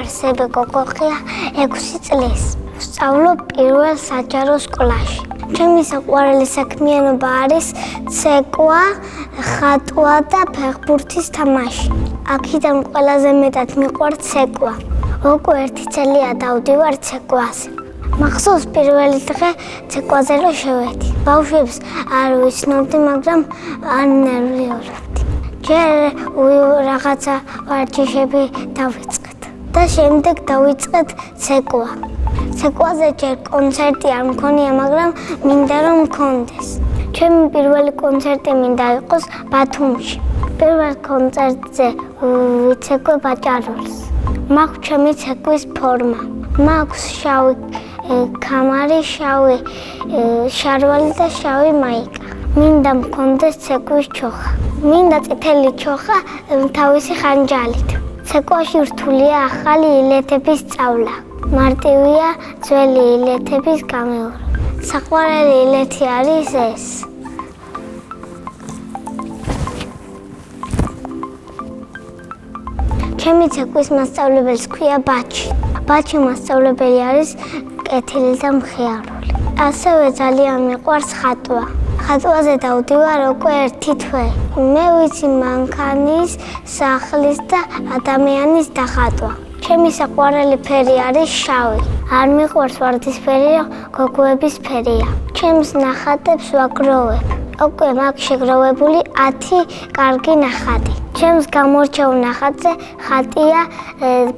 არსები გოგოხია 6 წლის. ვსწავლობ პირველ საჯარო სკოლაში. ჩემი საყვარელი საქმიანობა არის ცეკვა, ხატვა და ფეხბურთის თამაში. აქედან ყველაზე მეტად მიყვარს ცეკვა. უკვე 1 წელია დავდივარ ცეკვაზე. მახსოვს პირველი დღე ცეკვაზე რომ შევედი. ბავშვებს არ ვიცნობდი, მაგრამ არ ნერვიულობდი. ჯერ რაღაცა ვარჯიშები დავიწყეთ და შემდეგ დავიწყეთ ცეკვა. ცეკვაზე ჯერ კონცერტი არ მქონია, მაგრამ მინდა რომ მქონდეს. ჩემი პირველი კონცერტი მინდა იყოს ბათუმში. პირველ კონცერტზე ვიცეკვე ბაჭარულს. მაქვს ჩემი ცეკვის ფორმა. მაქვს შავი კამარი, შავი შარვალი და შავი მაიკა. მინდა მქონდეს ცეკვის ჩოხა. მინდა წითელი ჩოხა თავისი ხანჯალით. ცეკვაში რთულია ახალი ილეთების სწავლა. მარტივია ძველი ილეთების გამეორება. საყვარელი ილეთი არის ეს. ჩემი ცეკვის მასწავლებელს ქვია ბაჩი. ბაჩი მასწავლებელი არის კეთილი და მხიარული. ასევე ძალიან მიყვარს ხატვა. ხატვაზე დავდივარ უკვე 1 თვე. მე ვიცი მანქანის, სახლის და ადამიანის დახატვა. ჩემი საყვარელი ფერი არის შავი. არ მიყვარს ვარდისფერი, გოგოების ფერია. ჩემს ნახატებს ვაგროვებ. უკვე მაქვს შეგროვებული 10 კარგი ნახატი. ჩემს გამორჩეულ ნახატზე ხატია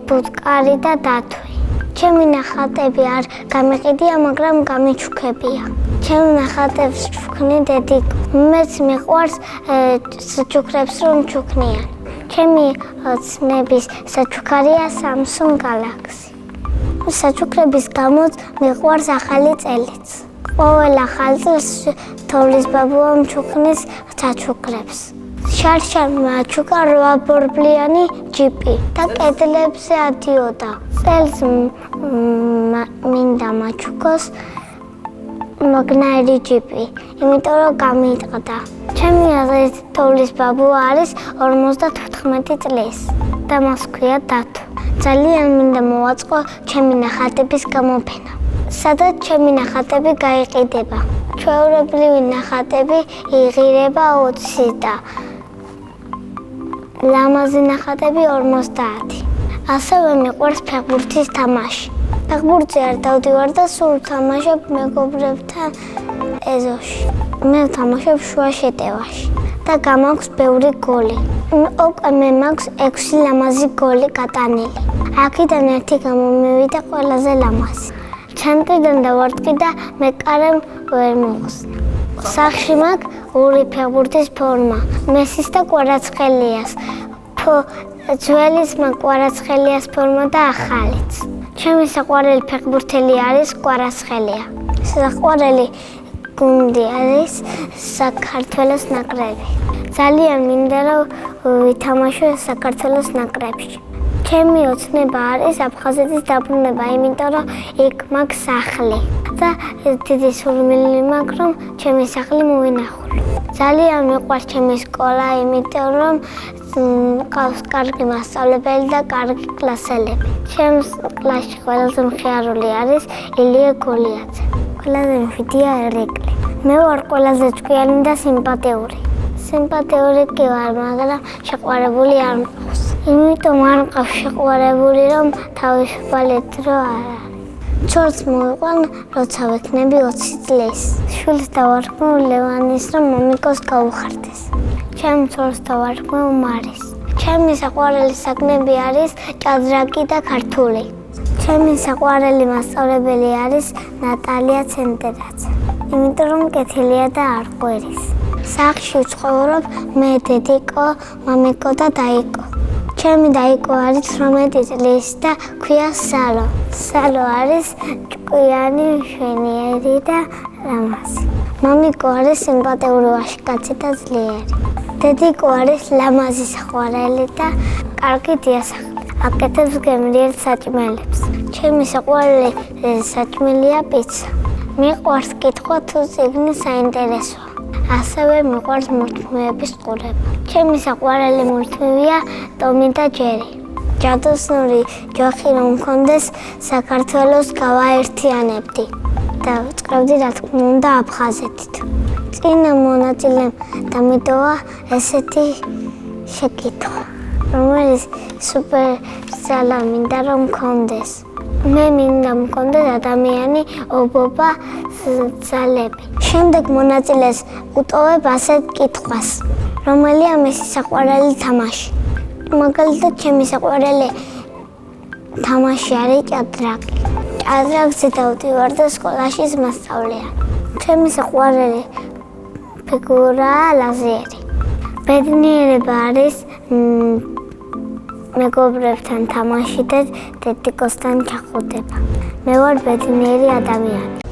ბუტკარი და დათვი. ჩემი ნახატები არ გამიყიდია, მაგრამ გამიჩუქებია. ჩემს ნახატებს ჩუქნი დედიკო. მეც მიყვარს საჩუქრებს რომ ჩუქნიან. ჩემი ცნების საჩუქარია Samsung Galaxy. საჩუქრების გამოც მიყვარს ახალი წელიც. ყოველ ახალ წელს თოვლის ბაბუა მჩუქნის საჩუქრებს. შარშან მაჩუკა 8 ბორბლიანი ჯიპი და კედლებზე ადიოდა. წელს მინდა მაჩუკოს მაგნაირი ჯიპი, იმიტომ რომ გამიტყდა. ჩემი აზრით თოვლის ბაბუა არის 54 წლის და მას ქვია დათო. ძალიან მინდა მოვაწყო ჩემი ნახატების გამოფენა. სადაც ჩემი ნახატები გაიყიდება. ჩვეულებრივი ნახატები იღირება 20 და ლამაზი ნახატები 50. ასევე მიყვარს ფეხბურთის თამაში. ფეხბურთზე არ დავდივარ და სულ ვთამაშობ მეგობრებთან ეზოში. მე ვთამაშობ შუა შეტევაში და გამაქვს ბევრი გოლი. უკვე მე მაქვს 6 ლამაზი გოლი გატანილი. აქედან 1 გამომივიდა ყველაზე ლამაზი. ცენტრიდან დავარტყი და მე კარემ ვერ მოხსნა. სახში მაქვს 2 ფეხბურთის ფორმა, მესის და კვარაცხელიას. ძველის მაქვს კვარაცხელიას ფორმა და ახალიც. ჩემი საყვარელი ფეხბურთელი არის კვარაცხელია. საყვარელი გუნდი არის საქართველოს ნაკრები. ძალიან მინდა რომ ვითამაშო საქართველოს ნაკრებში. ჩემი ოცნება არის აფხაზეთის დაბრუნება, იმიტომ რომ იქ მაქვს სახლი და დიდი სურვილი მაქვს რომ ჩემი სახლი მოვინახულო. ძალიან მიყვარს ჩემი სკოლა, იმიტომ რომ ყავს კარგი მასწავლებელი და კარგი კლასელები. ჩემს კლასში ყველაზე მხიარული არის ილია გოლიაძე. ყველაზე მშვიდია ერიკლი. მე ვარ ყველაზე ჭკვიანი და სიმპათიური. სიმპათიური კი ვარ, მაგრამ შეყვარებული არ მყავს. იმიტომ არ მყავს შეყვარებული, რომ თავისუფალი დრო არ არის. ცოლს მოვიყვან, როცა ვექნები 20 წლის. შვილს დავარქმევ ლევანის, რომ მომიკოს გაუხარდეს. ჩემ ცოლს დავარქმევ მარის. ჩემი საყვარელი საგნები არის ჭადრაკი და ქართული. ჩემი საყვარელი მასწავლებელი არის ნატალია ცენტერაძე. იმიტომ რომ კეთილია და არ ყვერის. სახლში ვცხოვრობ მე, დედიკო, მამიკო და დაიკო. ჩემი დაიკო არის 18 წლის და ქვია სალო. სალო არის ჭკვიანი, მშვენიერი და ლამაზი. მამიკო არის სიმპათიური ვაჟკაცი და ძლიერი. დედიკო არის ლამაზი საყვარელი და კარგი დიასახლი. აკეთებს გემრიელ საჭმელებს. ჩემი საყვარელი საჭმელია პიცა. მიყვარს კითხვა თუ წიგნი საინტერესოა. ასევე მიყვარს მულტფილმების ყურება. ჩემი საყვარელი მულტფილმია ტომი და ჯერი. ჯადოსნური ჯოხი რომ მქონდეს, საქართველოს გავაერთიანებდი და ვწყებდი რა თქმა უნდა აფხაზეთით. წინა მონაწილემ დამიტოვა ესეთი შეკითხვა, რომელიც სუპერბრძოლა მინდა რომ მქონდეს. მე მინდა მქონდეს ადამიანი, ობობა, ძალები. შემდეგ მონაწილეს უტოვებ ასეთ კითხვას, რომელია მისი საყვარელი თამაში. მაგალითად, ჩემი საყვარელი თამაში არის ჭადრაკი. ჭადრაკზე დავდივარ და სკოლაში მასწავლიან. ჩემი საყვარელი ფიგურაა ლაზერი. ბედნიერება არის მეგობრებთან თამაში და დედიკოსთან ჩახუტება. მე ვარ ბედნიერი ადამიანი.